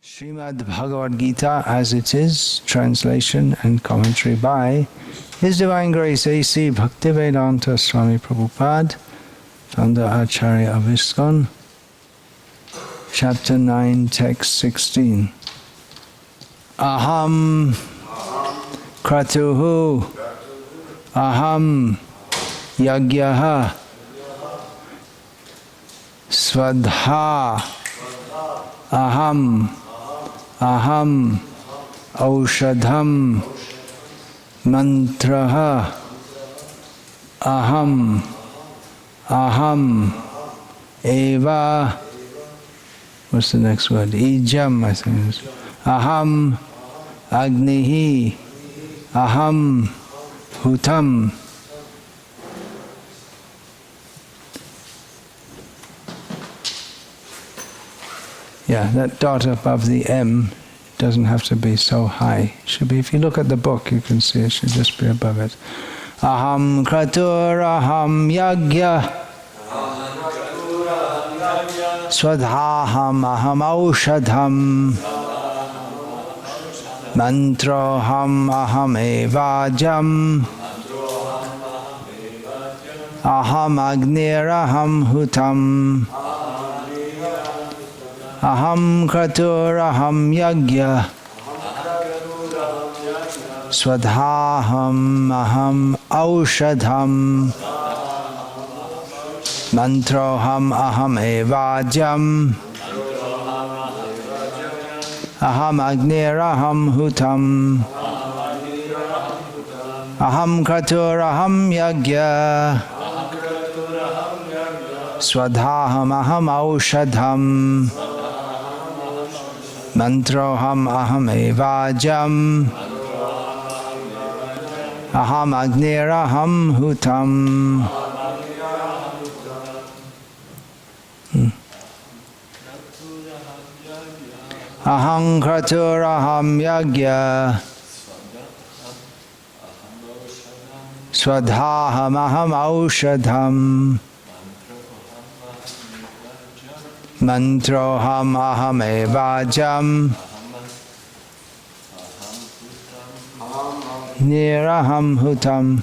Srimad Bhagavad-gita as it is, translation and commentary by His Divine Grace A.C. Bhaktivedanta Swami Prabhupada, founder Acharya of ISKCON, chapter 9, text 16. Aham kratuhu aham yagyaha svadha aham aushadham mantraha aham eva. What's the next word? Ijam, I think. Aham agnihi aham hutam. Yeah, that dot above the M doesn't have to be so high. It should be, if you look at the book, you can see it should just be above it. Aham kratur aham yagya swadhaham aham aushadham mantroham aham evajam aham agniraham hutam aham kraturaham yagya swadhaham aham aushadham mantroham aham evajam aham agniraham hutam aham kraturaham yagya swadhaham aham aushadham mantroham aham evajam aham agniraham hutam. Aham kraturaham yagya swadhaham aham aushadham mantroham aham evajam niraham hutam.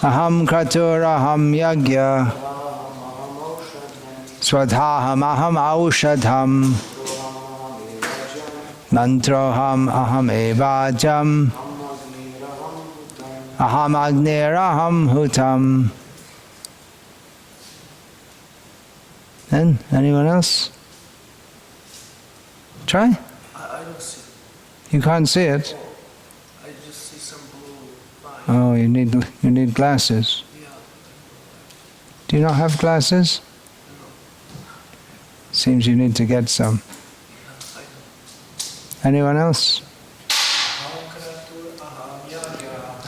Aham kraturaham yagya swadhaham aham aushadham mantroham aham evajam aham agniraham hutam. Then, anyone else? Try? I don't see it. You can't see it? I just see some blue line. Oh, you need glasses. Yeah. Do you not have glasses? Seems you need to get some. Anyone else?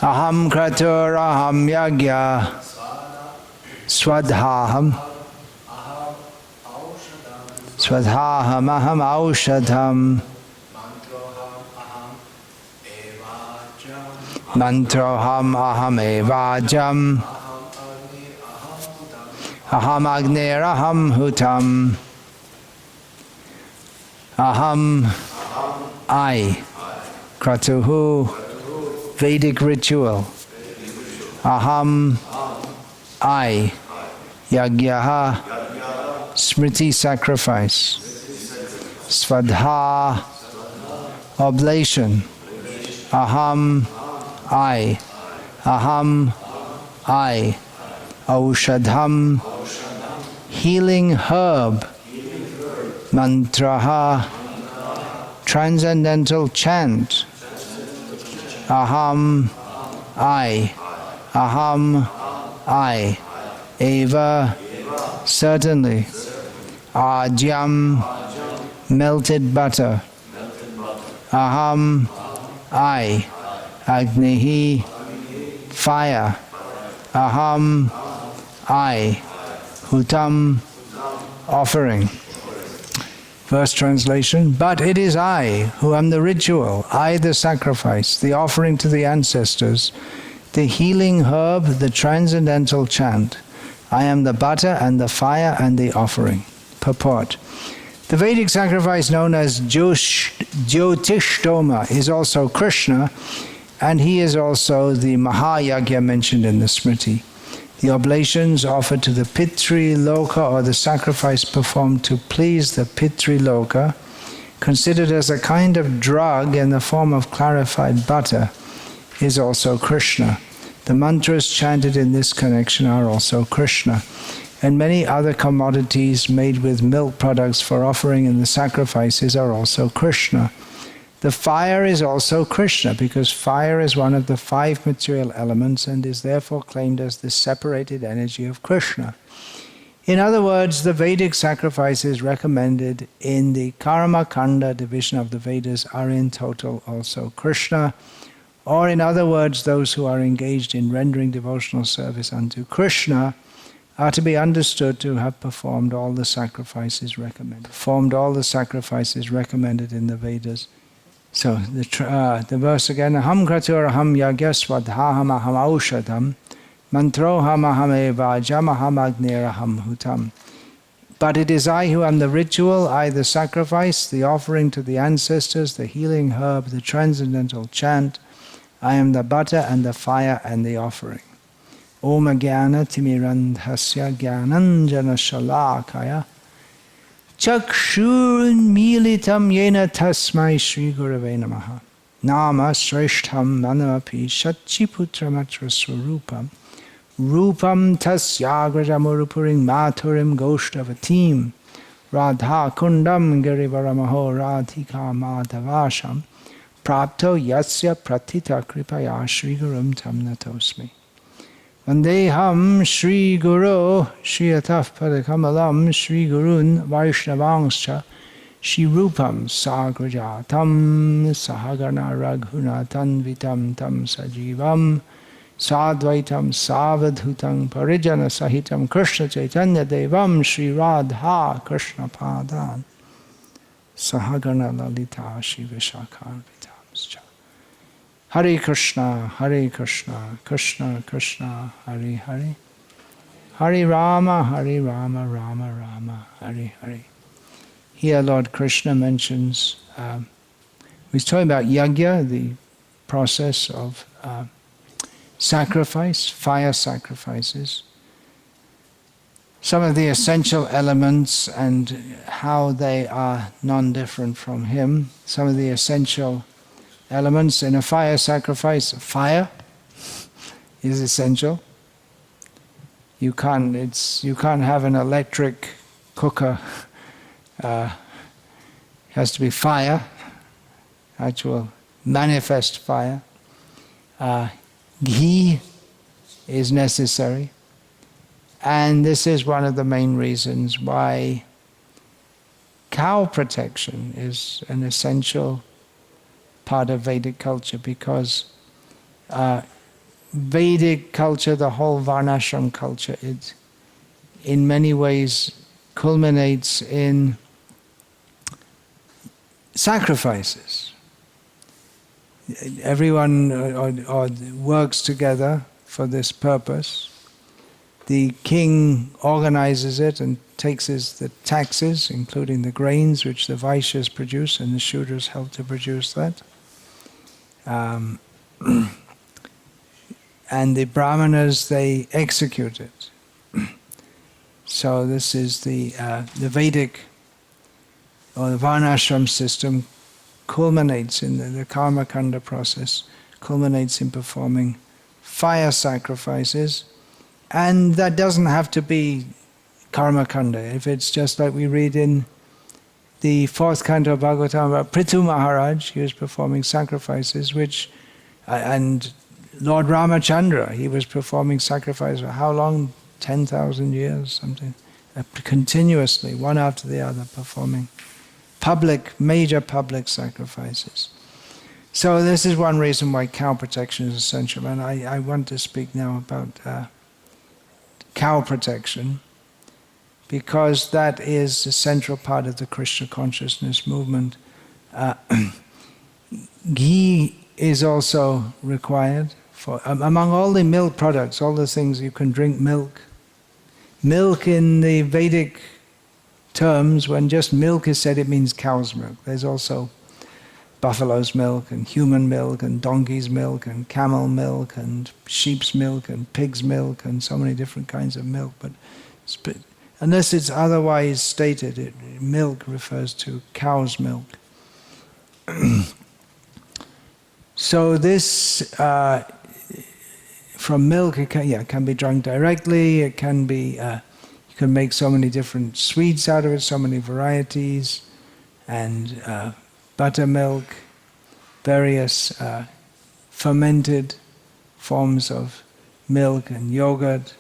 Aham kratur aham yagya swadhaham aham aushadham mantroham aham evajam aham agniraham hutam. Aham, I, kratuhu, Vedic ritual. Aham, I, yagyaha, smriti sacrifice. Svadha, oblation. Aham, I, aushadham, healing herb. Mantraha, transcendental chant. Aham, I, eva, certainly. Ajam, melted butter. Aham, I, agnihi, fire. Aham, I, hutam, offering. Verse translation, but it is I who am the ritual, I the sacrifice, the offering to the ancestors, the healing herb, the transcendental chant. I am the butter and the fire and the offering. Purport. The Vedic sacrifice known as Jyotishtoma is also Krishna, and he is also the Mahayagya mentioned in the Smriti. The oblations offered to the Pitri Loka, or the sacrifice performed to please the Pitri Loka, considered as a kind of drug in the form of clarified butter, is also Krishna. The mantras chanted in this connection are also Krishna. And many other commodities made with milk products for offering in the sacrifices are also Krishna. The fire is also Krishna, because fire is one of the 5 material elements and is therefore claimed as the separated energy of Krishna. In other words, the Vedic sacrifices recommended in the Karma Kanda division of the Vedas are in total also Krishna. Or in other words, those who are engaged in rendering devotional service unto Krishna are to be understood to have performed all the sacrifices recommended. In the Vedas. So the verse again, Aham kratur aham yagyaswadhaham aham aushadam mantroham aham eva jamaham agniraham hutam. But it is I who am the ritual, I the sacrifice, the offering to the ancestors, the healing herb, the transcendental chant. I am the butter and the fire and the offering. Om Jnana Timirandhasya Jnananjana Shalakaya Chakshurunmilitam Yena Tasmai Shri Gurave Namaha Nama Shreshtham Manamapi Shachiputramatra Swarupam Rupam Tasyagrajamurupuring Maturim Goshtavatim Radha Kundam Girivaramaho Radhika Madhavasham Prapto Yasya Pratita Kripaya Shri Gurum Tam Natosmi. Vandeham Shri Guru Shri Ataf Padakamalam Shri Gurun Vaishnavangscha Shri Rupam Sagrajatam Sahagana Raghunatan Vitam Tam Sajivam Sadvaitam Savadhutam Parijana Sahitam Krishna Chaitanya Devam Shri Radha Krishna Padan Sahagana Lalita Shri Vishakar Vitamscha. Hare Krishna, Krishna Krishna, Hare Hare. Hare Rama, Rama Rama, Hare Hare. Here Lord Krishna mentions, he's talking about yajna, the process of sacrifice, fire sacrifices. Some of the essential elements and how they are non-different from him. Some of the essential elements in a fire sacrifice. Fire is essential. You can't have an electric cooker. It has to be fire, actual manifest fire. Ghee is necessary. And this is one of the main reasons why cow protection is an essential part of Vedic culture, because Vedic culture, the whole Varnashram culture, it in many ways culminates in sacrifices. Everyone works together for this purpose. The king organizes it and takes the taxes, including the grains which the Vaishyas produce, and the Shudras help to produce that. And the Brahmanas, they execute it. So this is the Vedic, or the Varnashram system, culminates in the Karma Kanda process, culminates in performing fire sacrifices. And that doesn't have to be Karma Kanda. If it's just like we read in the 4th canto of Bhagavatam about Prithu Maharaj, he was performing sacrifices, and Lord Ramachandra, he was performing sacrifices for how long? 10,000 years, something. Continuously, one after the other, performing major public sacrifices. So this is one reason why cow protection is essential. And I want to speak now about cow protection, because that is a central part of the Krishna consciousness movement. Ghee is also required for among all the milk products, all the things you can drink milk. Milk in the Vedic terms, when just milk is said, it means cow's milk. There's also buffalo's milk and human milk and donkey's milk and camel milk and sheep's milk and pig's milk and so many different kinds of milk. But unless it's otherwise stated, milk refers to cow's milk. So this, from milk, it can be drunk directly. It can be, you can make so many different sweets out of it, so many varieties, and buttermilk, various fermented forms of milk and yogurt.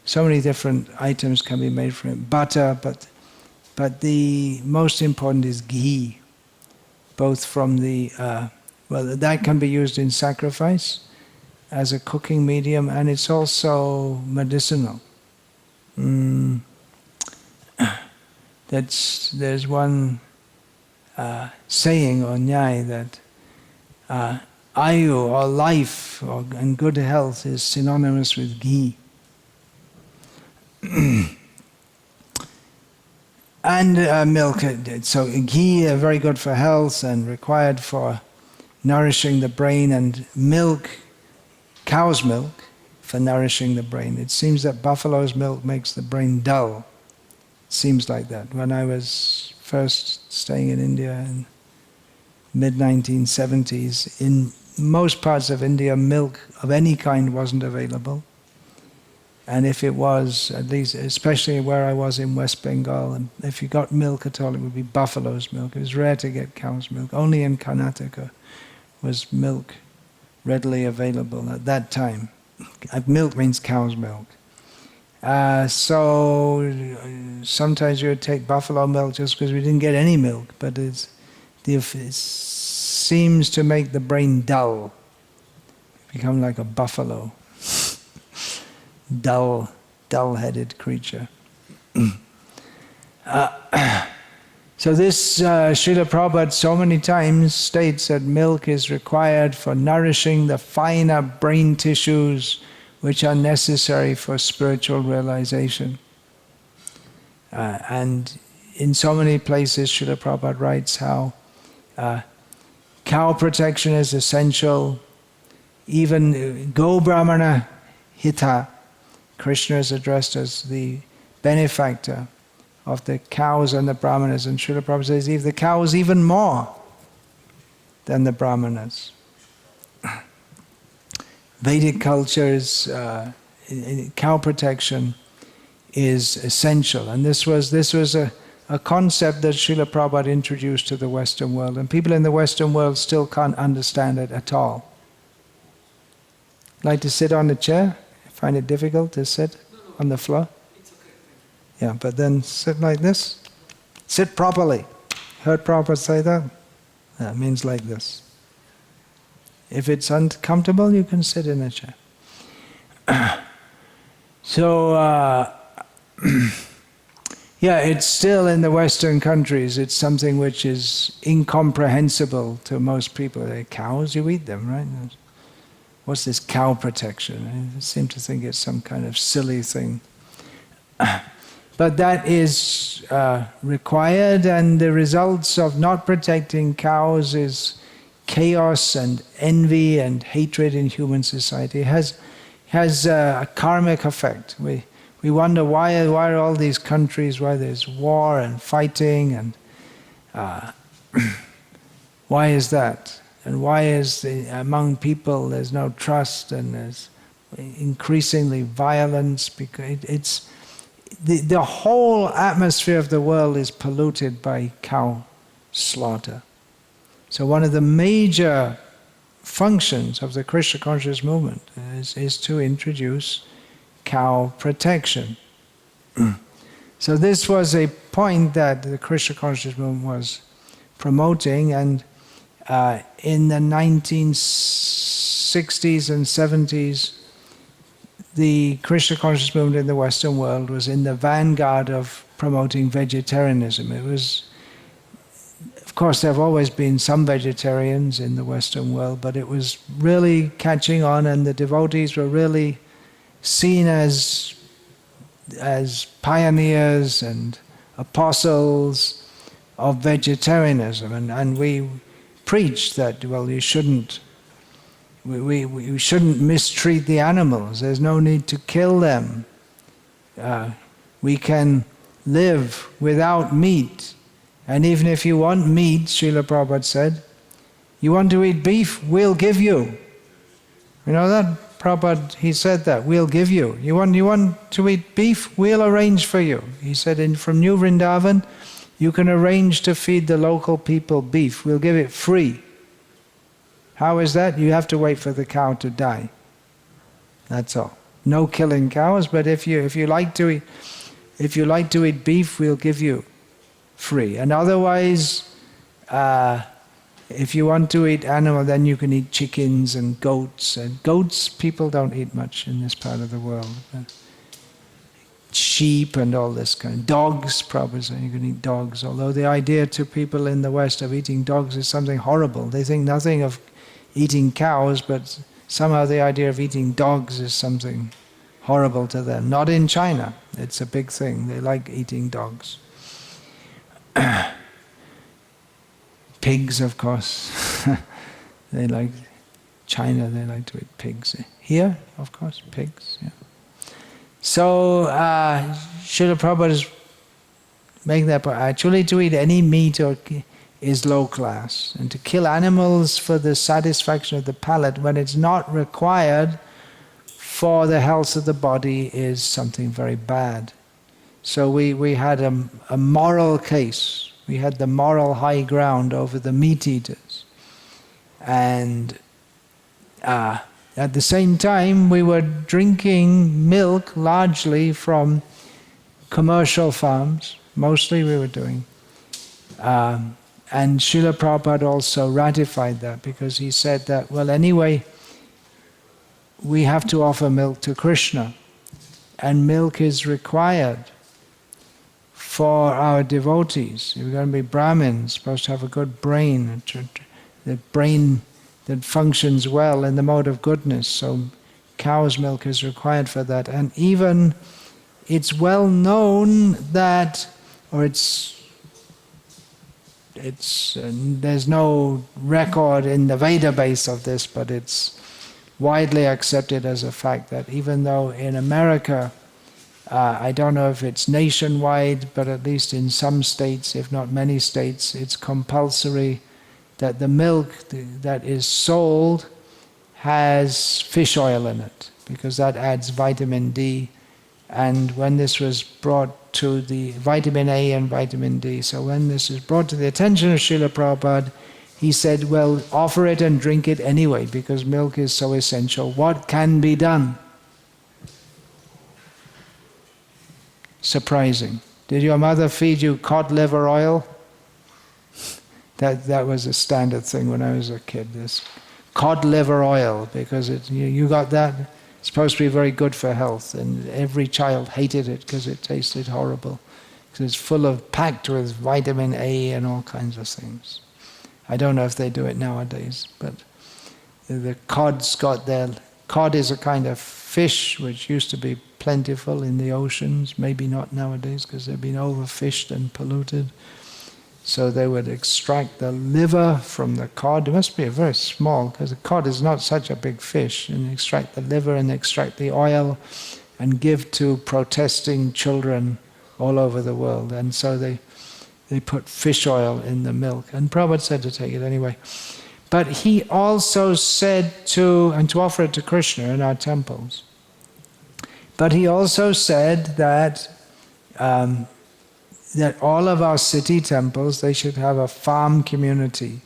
So many different items can be made from it. Butter, but the most important is ghee, both from the, that can be used in sacrifice as a cooking medium, and it's also medicinal. There's one saying or nyai that ayu, or life, and good health is synonymous with ghee. And milk, so ghee are very good for health and required for nourishing the brain, and milk, cow's milk, for nourishing the brain. It seems that buffalo's milk makes the brain dull. It seems like that. When I was first staying in India in mid-1970s, in most parts of India, milk of any kind wasn't available. And if it was, at least, especially where I was in West Bengal, and if you got milk at all, it would be buffalo's milk. It was rare to get cow's milk. Only in Karnataka was milk readily available at that time. Milk means cow's milk. So sometimes you would take buffalo milk just because we didn't get any milk, but it seems to make the brain dull. Become like a buffalo. Dull-headed creature. So this Srila Prabhupada so many times states that milk is required for nourishing the finer brain tissues which are necessary for spiritual realization. And in so many places Srila Prabhupada writes how cow protection is essential. Even Go Brahmana Hita, Krishna is addressed as the benefactor of the cows and the brahmanas, and Srila Prabhupada says the cows even more than the brahmanas. Vedic culture's cow protection is essential, and this was a concept that Srila Prabhupada introduced to the Western world, and people in the Western world still can't understand it at all. Like to sit on a chair? Find it difficult to sit on the floor? It's okay. Yeah, but then sit like this. Sit properly. Heard Prabhupada say that? That means like this. If it's uncomfortable, you can sit in a chair. So, it's still in the Western countries, it's something which is incomprehensible to most people. They're cows, you eat them, right? What's this cow protection? I seem to think it's some kind of silly thing. But that is required, and the results of not protecting cows is chaos and envy and hatred in human society. It has a karmic effect. We wonder why are all these countries, why there's war and fighting, and why is that? And why is among people there's no trust and there's increasingly violence? Because it's the whole atmosphere of the world is polluted by cow slaughter. So one of the major functions of the Krishna conscious movement is to introduce cow protection. So this was a point that the Krishna conscious movement was promoting, and in the 1960s and 70s, the Krishna conscious movement in the Western world was in the vanguard of promoting vegetarianism. It was, of course, there have always been some vegetarians in the Western world, but it was really catching on, and the devotees were really seen as pioneers and apostles of vegetarianism, and we preach that, well, you shouldn't, we shouldn't mistreat the animals. There's no need to kill them. We can live without meat. And even if you want meat, Srila Prabhupada said, you want to eat beef, we'll give you. You know that? Prabhupada, he said that, we'll give you. You want to eat beef, we'll arrange for you. He said from New Vrindavan, you can arrange to feed the local people beef. We'll give it free. How is that? You have to wait for the cow to die. That's all. No killing cows, but if you like to eat beef, we'll give you free. And otherwise, if you want to eat animal, then you can eat chickens and goats. And goats, people don't eat much in this part of the world. Sheep and all this kind. Dogs, probably, so you can eat dogs. Although the idea to people in the West of eating dogs is something horrible. They think nothing of eating cows, but somehow the idea of eating dogs is something horrible to them. Not in China. It's a big thing. They like eating dogs. Pigs, of course. They like China. They like to eat pigs. Here, of course, pigs. Yeah. So Srila Prabhupada is making that point. Actually, to eat any meat is low class, and to kill animals for the satisfaction of the palate when it's not required for the health of the body is something very bad. So we had a moral case. We had the moral high ground over the meat eaters. And at the same time, we were drinking milk largely from commercial farms. Mostly we were doing. And Srila Prabhupada also ratified that, because he said that, well, anyway, we have to offer milk to Krishna. And milk is required for our devotees. If we're going to be Brahmins, supposed to have a good brain, the brain that functions well in the mode of goodness. So cow's milk is required for that. And even it's well known that, or there's no record in the Veda base of this, but it's widely accepted as a fact that even though in America, I don't know if it's nationwide, but at least in some states, if not many states, it's compulsory that the milk that is sold has fish oil in it, because that adds vitamin D. And when this was brought to the vitamin A and vitamin D, so when this is brought to the attention of Srila Prabhupada, he said, well, offer it and drink it anyway, because milk is so essential. What can be done? Surprising. Did your mother feed you cod liver oil? That was a standard thing when I was a kid, this cod liver oil, because you got that. It's supposed to be very good for health, and every child hated it because it tasted horrible, because it's packed with vitamin A and all kinds of things. I don't know if they do it nowadays, but the cod's got their... Cod is a kind of fish which used to be plentiful in the oceans, maybe not nowadays because they've been overfished and polluted. So they would extract the liver from the cod. It must be a very small, because the cod is not such a big fish, and extract the liver and extract the oil and give to protesting children all over the world. And so they put fish oil in the milk. And Prabhupada said to take it anyway. But he also said to offer it to Krishna in our temples. But he also said that that all of our city temples, they should have a farm community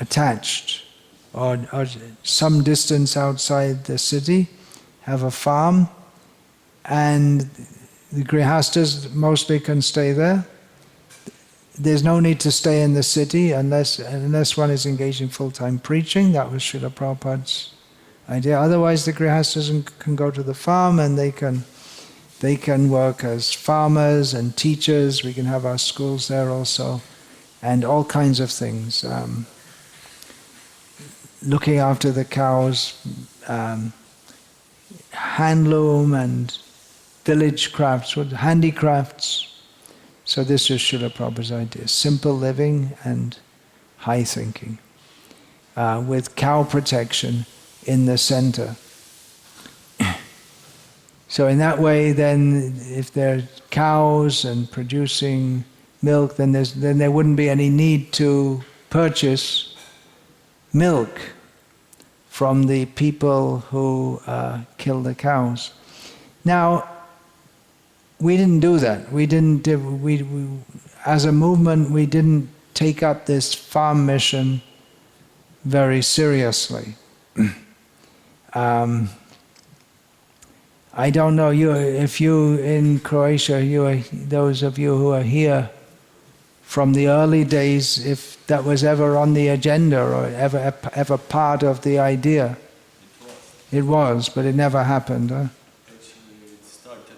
attached, or some distance outside the city, have a farm, and the grihastas mostly can stay there. There's no need to stay in the city unless one is engaged in full-time preaching. That was Srila Prabhupada's idea. Otherwise, the grihastas can go to the farm and they can work as farmers and teachers. We can have our schools there also, and all kinds of things. Looking after the cows, handloom and village crafts, handicrafts. So this is Srila Prabhupada's idea. Simple living and high thinking. With cow protection in the center. So in that way, then, if there are cows and producing milk, then there wouldn't be any need to purchase milk from the people who kill the cows. Now, we didn't do that. We didn't. As a movement, we didn't take up this farm mission very seriously. I don't know if you in Croatia, those of you who are here from the early days, if that was ever on the agenda or ever part of the idea. It was, but it never happened. Huh? Actually, it started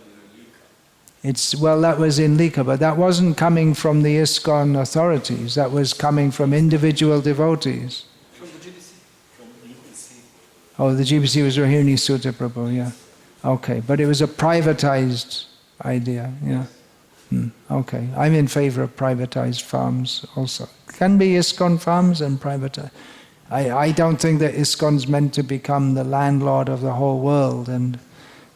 in Lika. Well, that was in Lika, but that wasn't coming from the ISKCON authorities. That was coming from individual devotees. From the GBC? From the GBC. Oh, the GBC was Rohini Sutta Prabhu, yeah. Okay, but it was a privatized idea, yeah. Okay, I'm in favor of privatized farms also. Can be ISKCON farms and privatized. I don't think that ISKCON's meant to become the landlord of the whole world, and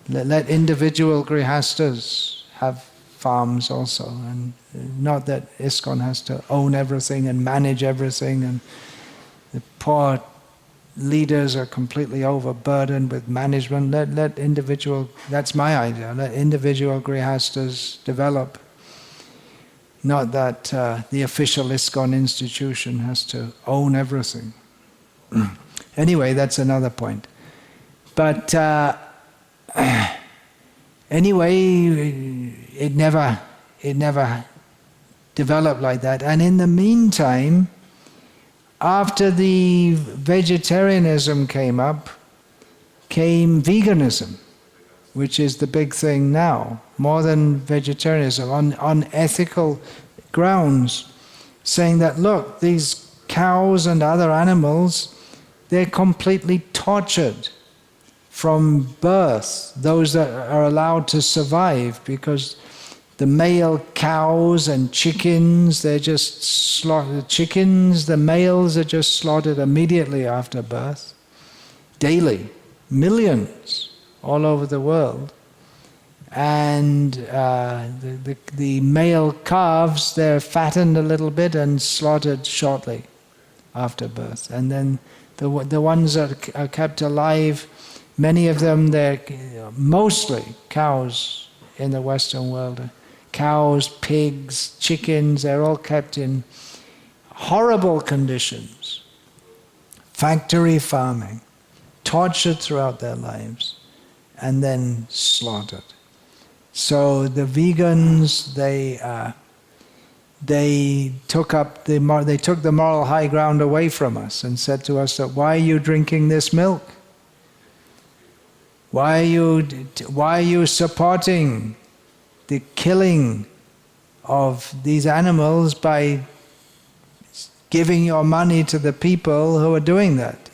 let individual grihastas have farms also, and not that ISKCON has to own everything and manage everything, and the poor leaders are completely overburdened with management. Let individual, that's my idea, let individual grihastas develop. Not that the official ISKCON institution has to own everything. Anyway, that's another point. But anyway, it never developed like that. And in the meantime, after the vegetarianism came up, came veganism, which is the big thing now, more than vegetarianism, on ethical grounds, saying that, look, these cows and other animals, they're completely tortured from birth, those that are allowed to survive, because the male cows and chickens, they're just slaughtered. Chickens, the males are just slaughtered immediately after birth, daily, millions all over the world. And the male calves, they're fattened a little bit and slaughtered shortly after birth. And then the ones that are kept alive, many of them, they're mostly cows in the Western world. Cows, pigs, chickens, they're all kept in horrible conditions. Factory farming, tortured throughout their lives, and then slaughtered. So the vegans, they took the moral high ground away from us and said to us that, why are you drinking this milk? Why are you supporting the killing of these animals by giving your money to the people who are doing that?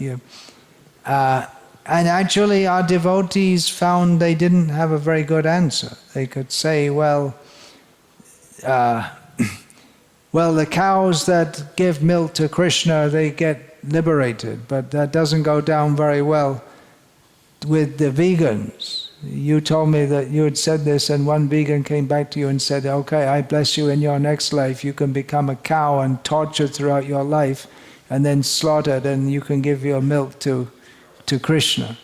And actually our devotees found they didn't have a very good answer. They could say, well, the cows that give milk to Krishna, they get liberated, but that doesn't go down very well with the vegans. You told me that you had said this, and one vegan came back to you and said, okay, I bless you in your next life. You can become a cow and tortured throughout your life, and then slaughtered, and you can give your milk to Krishna.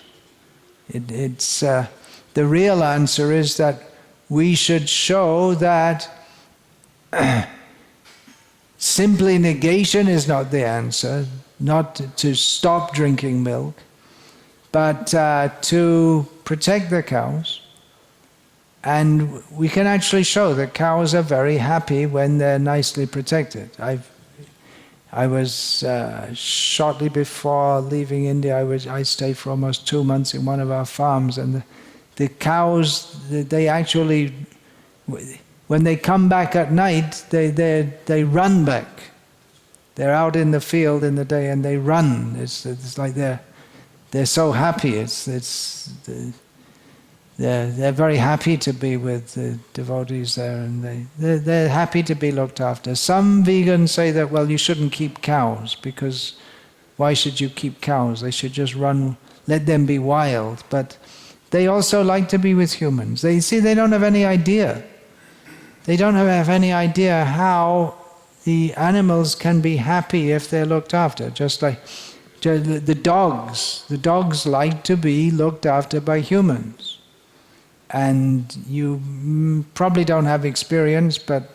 It's the real answer is that we should show that simply negation is not the answer, not to stop drinking milk, but to protect the cows. And we can actually show that cows are very happy when they're nicely protected. I was shortly before leaving India, I stayed for almost 2 months in one of our farms, and the cows, they actually, when they come back at night, they run back. They're out in the field in the day and they run. It's like they're so happy. they're very happy to be with the devotees there, and they're happy to be looked after. Some vegans say that, well, you shouldn't keep cows, because why should you keep cows? They should just let them be wild. But they also like to be with humans. They don't have any idea. They don't have any idea how the animals can be happy if they're looked after. Just like the dogs like to be looked after by humans. And you probably don't have experience, but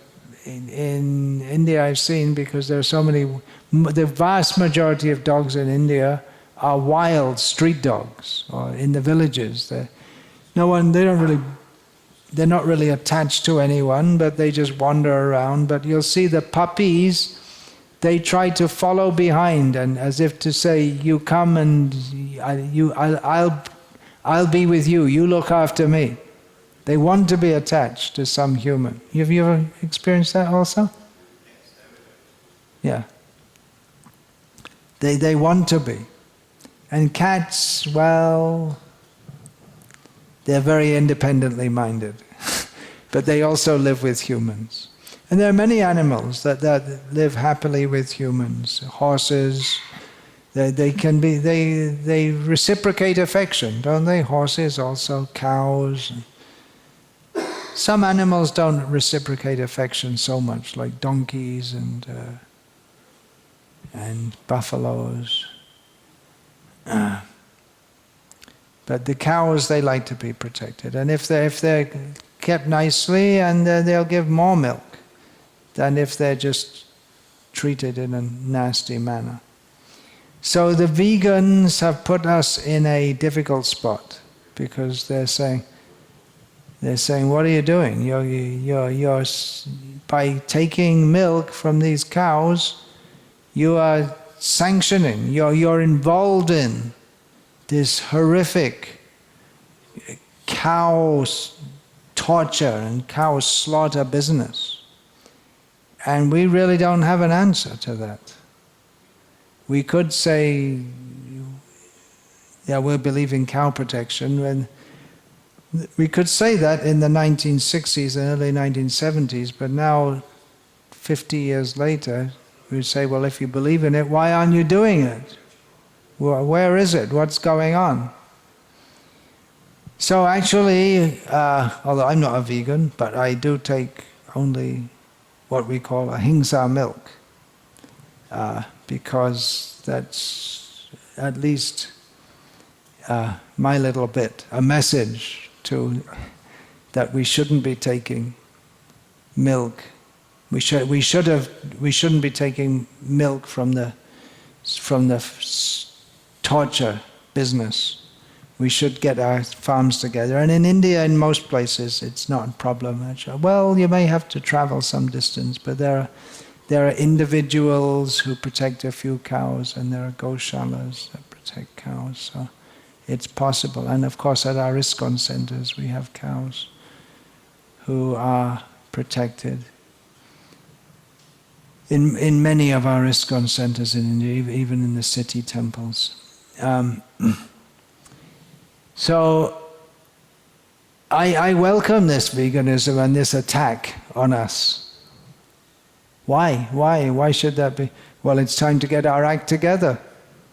in India I've seen, because there are so many, the vast majority of dogs in India are wild street dogs, or in the villages. They're not really attached to anyone, but they just wander around. But you'll see the puppies, they try to follow behind, and as if to say, you come and I'll be with you, you look after me. They want to be attached to some human. Have you ever experienced that also? Yeah. They want to be. And cats, well, they're very independently minded. But they also live with humans. And there are many animals that live happily with humans. Horses, they reciprocate affection, don't they? Horses also, cows. Some animals don't reciprocate affection so much, like donkeys and buffaloes. But the cows, they like to be protected, and if they're kept nicely, and they'll give more milk than if they're just treated in a nasty manner. So the vegans have put us in a difficult spot, because they're saying, what are you doing? You're by taking milk from these cows, you are sanctioning, you're involved in this horrific cow torture and cow slaughter business. And we really don't have an answer to that. We could say, yeah, we believe in cow protection, and we could say that in the 1960s and early 1970s, but now, 50 years later, we would say, well, if you believe in it, why aren't you doing it? Where is it? What's going on? So actually, although I'm not a vegan, but I do take only what we call ahimsa milk, because that's at least my little bit, a message that we shouldn't be taking milk. We shouldn't be taking milk from the torture business. We should get our farms together. And in India, in most places, it's not a problem. Well, you may have to travel some distance, but there are individuals who protect a few cows, and there are goshalas that protect cows. So it's possible. And of course, at our ISKCON centers, we have cows who are protected. In many of our ISKCON centers in India, even in the city temples. So I welcome this veganism and this attack on us. Why? Why should that be? Well, it's time to get our act together.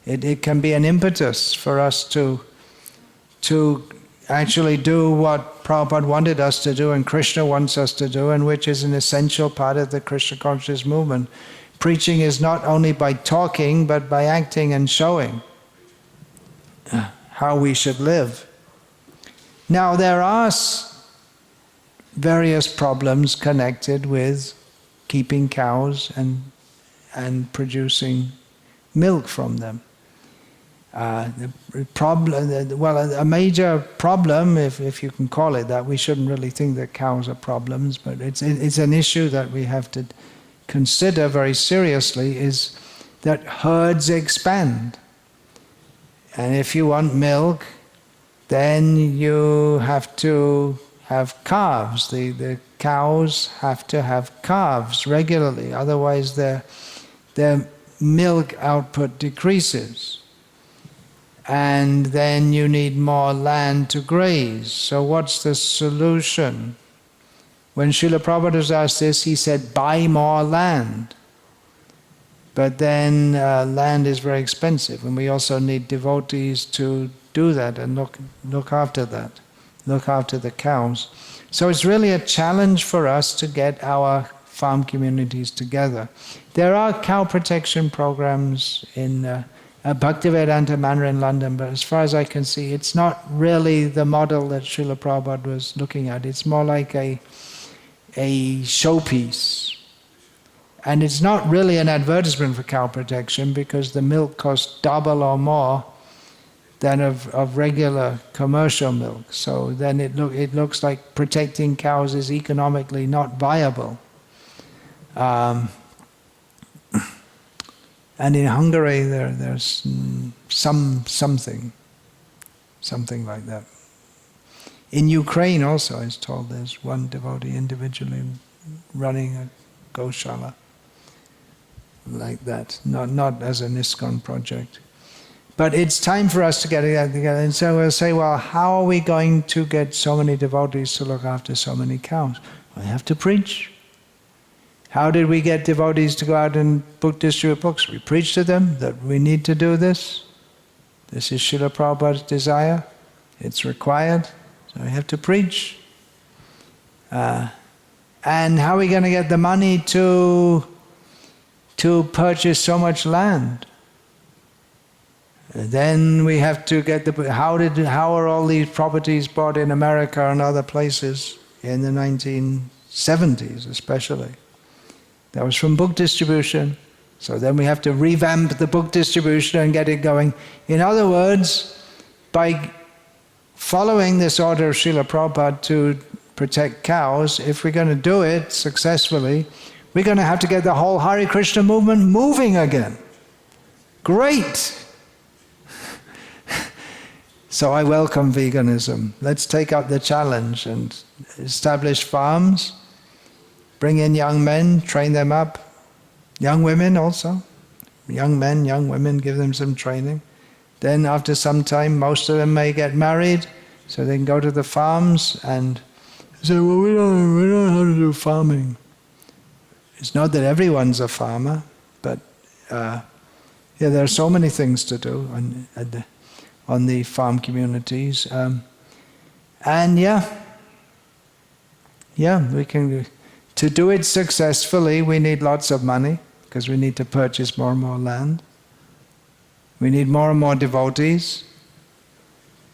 It can be an impetus for us to actually do what Prabhupada wanted us to do and Krishna wants us to do, and which is an essential part of the Krishna consciousness movement. Preaching is not only by talking, but by acting and showing how we should live. Now, there are various problems connected with keeping cows and producing milk from them. A major problem, if you can call it that, we shouldn't really think that cows are problems, but it's an issue that we have to consider very seriously, is that herds expand. And if you want milk, then you have to have calves. The cows have to have calves regularly, otherwise their milk output decreases. and then you need more land to graze. So what's the solution? When Srila Prabhupada was asked this, he said, buy more land. But then land is very expensive, and we also need devotees to do that and look after that, look after the cows. So it's really a challenge for us to get our farm communities together. There are cow protection programs in Bhaktivedanta Manor in London, but as far as I can see, it's not really the model that Srila Prabhupada was looking at. It's more like a showpiece. And it's not really an advertisement for cow protection, because the milk costs double or more than of regular commercial milk. So then it looks like protecting cows is economically not viable. And in Hungary there's something like that. In Ukraine also, I was told, there's one devotee individually running a goshala like that, not as an ISKCON project. But it's time for us to get together, and so we'll say, well, how are we going to get so many devotees to look after so many cows? We have to preach. How did we get devotees to go out and distribute books? We preach to them that we need to do this. This is Srila Prabhupada's desire. It's required. So we have to preach. And how are we going to get the money to purchase so much land? Then we have to get how are all these properties bought in America and other places in the 1970s especially? That was from book distribution. So then we have to revamp the book distribution and get it going. In other words, by following this order of Srila Prabhupada to protect cows, if we're going to do it successfully, we're going to have to get the whole Hare Krishna movement moving again. Great! So I welcome veganism. Let's take up the challenge and establish farms, bring in young men, train them up, young women also, young men, young women, give them some training. Then after some time, most of them may get married, so they can go to the farms and say, well, we don't know how to do farming. It's not that everyone's a farmer, but there are so many things to do on the farm communities. And we can. To do it successfully, we need lots of money, because we need to purchase more and more land. We need more and more devotees.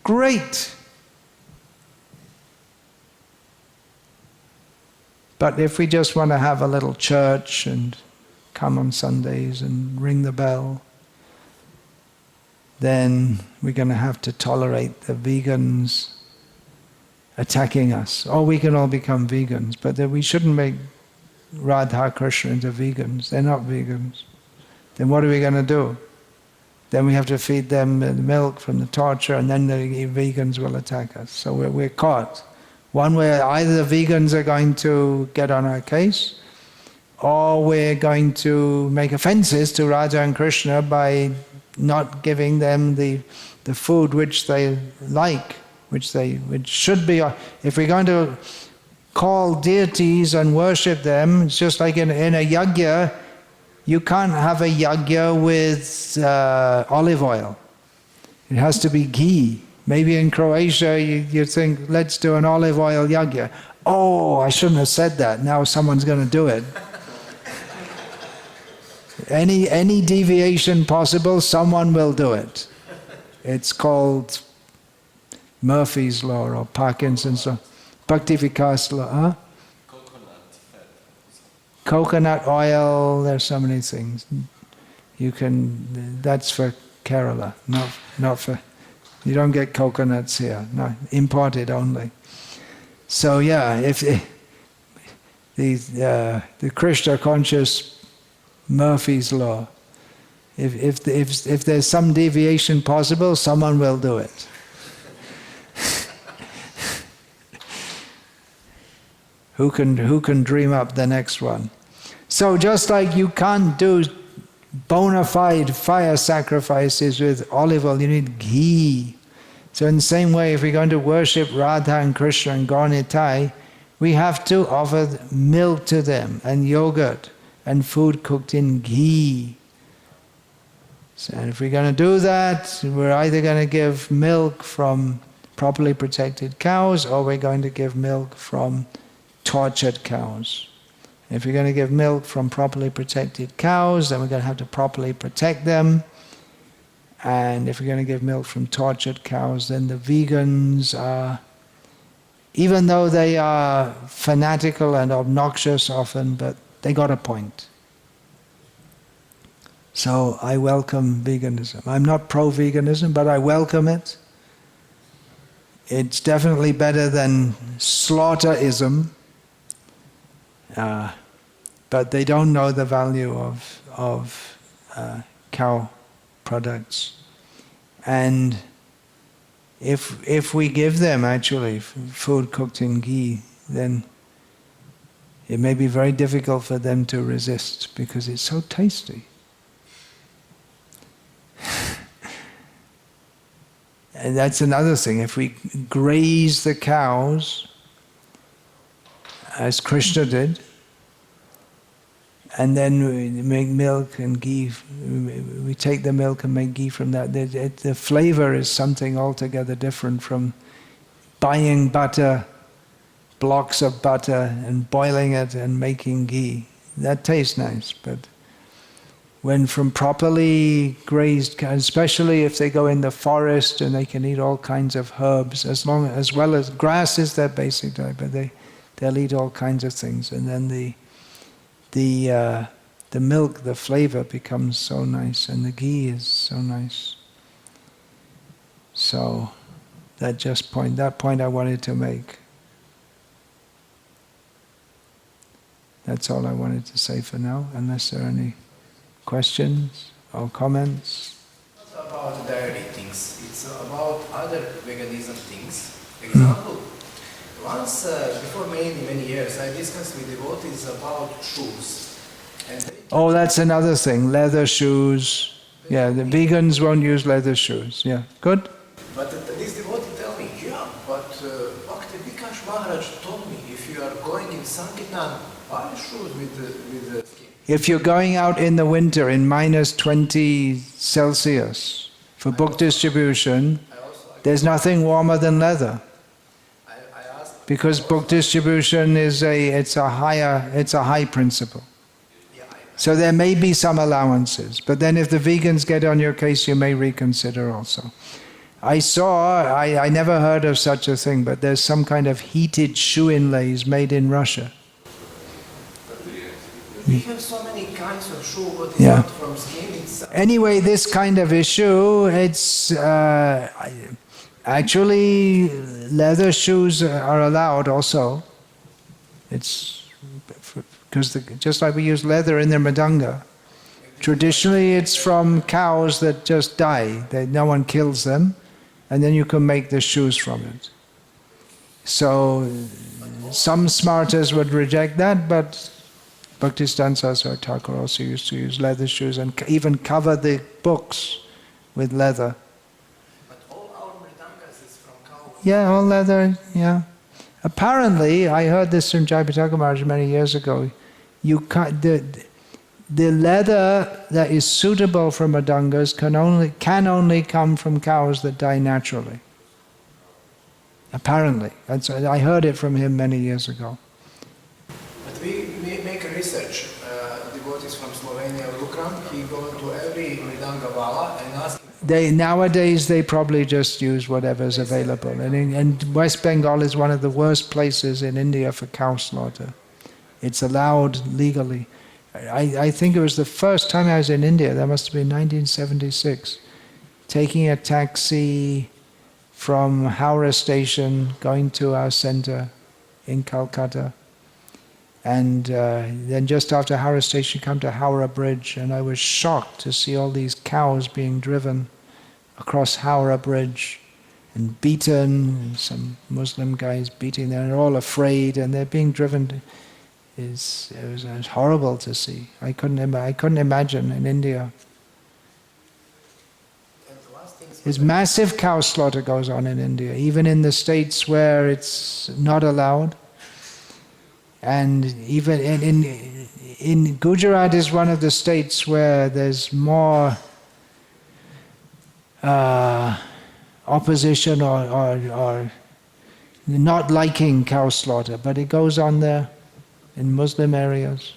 Great! But if we just want to have a little church and come on Sundays and ring the bell, then we're going to have to tolerate the vegans attacking us. Or we can all become vegans, but we shouldn't make Radha Krishna into vegans. They're not vegans. Then what are we going to do? Then we have to feed them the milk from the torture, and then the vegans will attack us. So we're caught. One way, either the vegans are going to get on our case, or we're going to make offenses to Radha and Krishna by not giving them the food which they like, which should be. If we're going to call deities and worship them, it's just like in a yajna. You can't have a yajna with olive oil. It has to be ghee. Maybe in Croatia you think, let's do an olive oil yajna. Oh, I shouldn't have said that. Now someone's going to do it. Any deviation possible, someone will do it. It's called Murphy's Law or Parkinson's Law. Bhakti Vikas Law. Huh? Coconut oil, there's so many things. That's for Kerala, not for, you don't get coconuts here, no, imported only. So if the Krishna conscious Murphy's Law, if there's some deviation possible, someone will do it. Who can dream up the next one? So just like you can't do bona fide fire sacrifices with olive oil. You need ghee. So in the same way, if we're going to worship Radha and Krishna and Gaur-Nitai, we have to offer milk to them and yogurt and food cooked in ghee. So if we're going to do that, we're either going to give milk from properly protected cows, or we're going to give milk from tortured cows. If we're going to give milk from properly protected cows, then we're going to have to properly protect them. And if we're going to give milk from tortured cows, then the vegans are, even though they are fanatical and obnoxious often, but they got a point. So I welcome veganism. I'm not pro-veganism, but I welcome it. It's definitely better than slaughterism. But they don't know the value of cow products. And if we give them actually food cooked in ghee, then it may be very difficult for them to resist because it's so tasty. And that's another thing. If we graze the cows, as Krishna did, and then we make milk and ghee, we take the milk and make ghee from that. The flavor is something altogether different from buying butter, blocks of butter, and boiling it and making ghee. That tastes nice, but when from properly grazed cows, especially if they go in the forest and they can eat all kinds of herbs, as well as grass is their basic diet, but they'll eat all kinds of things, and then the milk, the flavor becomes so nice, and the ghee is so nice. So that point I wanted to make. That's all I wanted to say for now, unless there are any questions or comments. It's not about dairy things, it's about other veganism things. Example, once, before many years, I discussed with devotees about shoes. And Oh, that's another thing, leather shoes. Yeah, the vegans won't use leather shoes. Yeah, good? But this devotee tell me, yeah, but Bhakti Vikash Maharaj told me, if you are going in Sankirtan, buy shoes with the skin. If you're going out in the winter in minus 20 Celsius for book distribution, there's nothing warmer than leather. Because book distribution is a high principle. So there may be some allowances, but then if the vegans get on your case, you may reconsider also. I never heard of such a thing, but there's some kind of heated shoe inlays made in Russia. We have so many kinds of shoe, but it's not from skin. Anyway, this kind of issue, it's actually leather shoes are allowed also. It's because just like we use leather in their madanga. Traditionally, it's from cows that just die. No one kills them, and then you can make the shoes from it. So some smarters would reject that, but Bhaktisiddhanta Saraswati Thakur also used to use leather shoes and even cover the books with leather. But all our mridangas is from cow. Yeah, all leather, yeah. Apparently, I heard this from Jayapataka Maharaj many years ago, the leather that is suitable for mridangas can only come from cows that die naturally. Apparently. I heard it from him many years ago. But we make a research. Devotees from Slovenia, Lukram, he go to every mridanga vala and ask him. Nowadays they probably just use whatever's available. And West Bengal is one of the worst places in India for cow slaughter. It's allowed legally. I think it was the first time I was in India, that must have been 1976, taking a taxi from Howrah station, going to our center in Calcutta. And then just after Howrah station, come to Howrah Bridge, and I was shocked to see all these cows being driven across Howrah Bridge and beaten, some Muslim guys beating them, and they're all afraid, and they're being driven. it was horrible to see. I couldn't imagine in India. There's massive cow slaughter goes on in India, even in the states where it's not allowed. And even in Gujarat is one of the states where there's more opposition or not liking cow slaughter, but it goes on there in Muslim areas.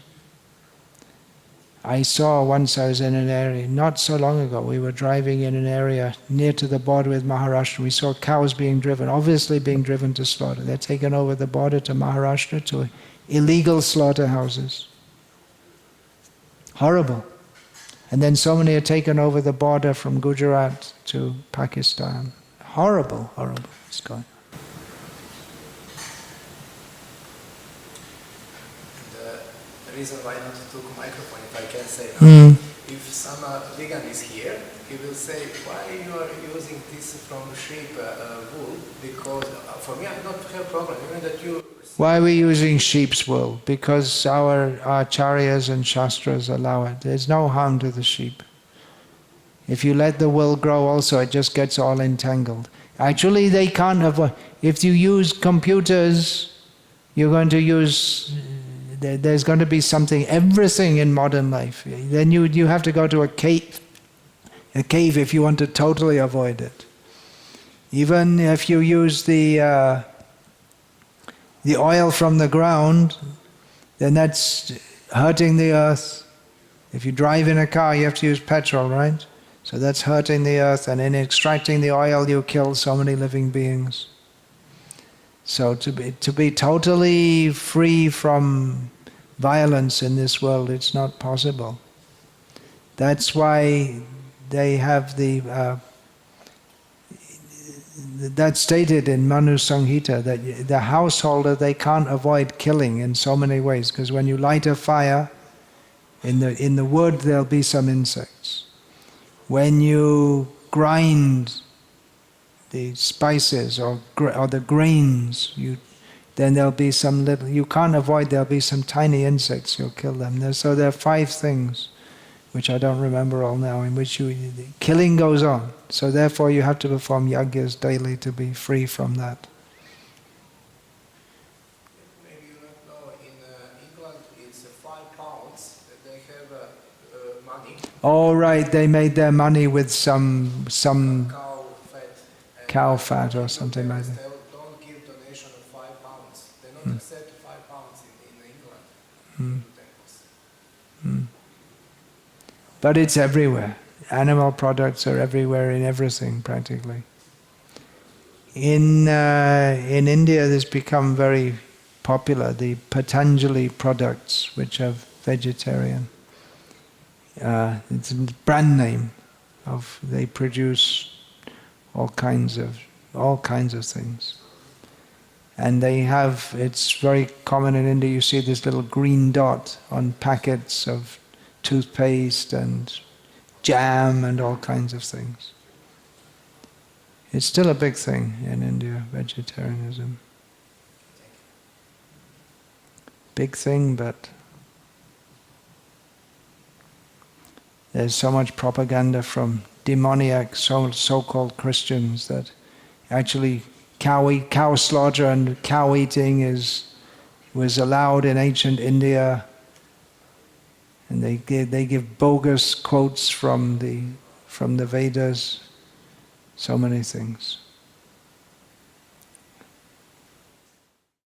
I saw once, I was in an area, not so long ago, we were driving in an area near to the border with Maharashtra. We saw cows being driven, obviously being driven to slaughter. They're taken over the border to Maharashtra, to illegal slaughterhouses. Horrible. And then so many are taken over the border from Gujarat to Pakistan. Horrible, horrible what's going on. The reason why not took microphone, if I can say, if some vegan is here, he will say, why you are using this from sheep wool? Because for me, I do not have problem. Even that you. Why are we using sheep's wool? Because our acharyas and shastras allow it. There's no harm to the sheep. If you let the wool grow also, it just gets all entangled. Actually, they can't avoid. If you use computers, you're going to use. There's going to be something, everything in modern life. Then you have to go to a cave if you want to totally avoid it. Even if you use the oil from the ground, then that's hurting the earth. If you drive in a car, you have to use petrol, right? So that's hurting the earth, and in extracting the oil, you kill so many living beings. So to be totally free from violence in this world, it's not possible. That's why they have that's stated in Manu Samhita, that the householder, they can't avoid killing in so many ways, because when you light a fire, in the wood there'll be some insects. When you grind the spices or the grains, then there'll be some little, you can't avoid, there'll be some tiny insects, you'll kill them. So there are 5 things, which I don't remember all now, in which killing goes on. So therefore you have to perform yajnas daily to be free from that. Maybe you don't know, in England it's £5 that they have money. Oh right, they made their money with some Cow fat. Or something like that. They don't give donation of £5. They don't accept £5 in England. But it's everywhere. Animal products are everywhere in everything, practically. In India, this become very popular, the Patanjali products, which are vegetarian. It's a brand name they produce all kinds of things. And they have, it's very common in India, you see this little green dot on packets of toothpaste and jam and all kinds of things. It's still a big thing in India, vegetarianism. Big thing, but there's so much propaganda from demoniac so-called Christians that actually cow slaughter and cow eating was allowed in ancient India, and they give bogus quotes from the Vedas, so many things.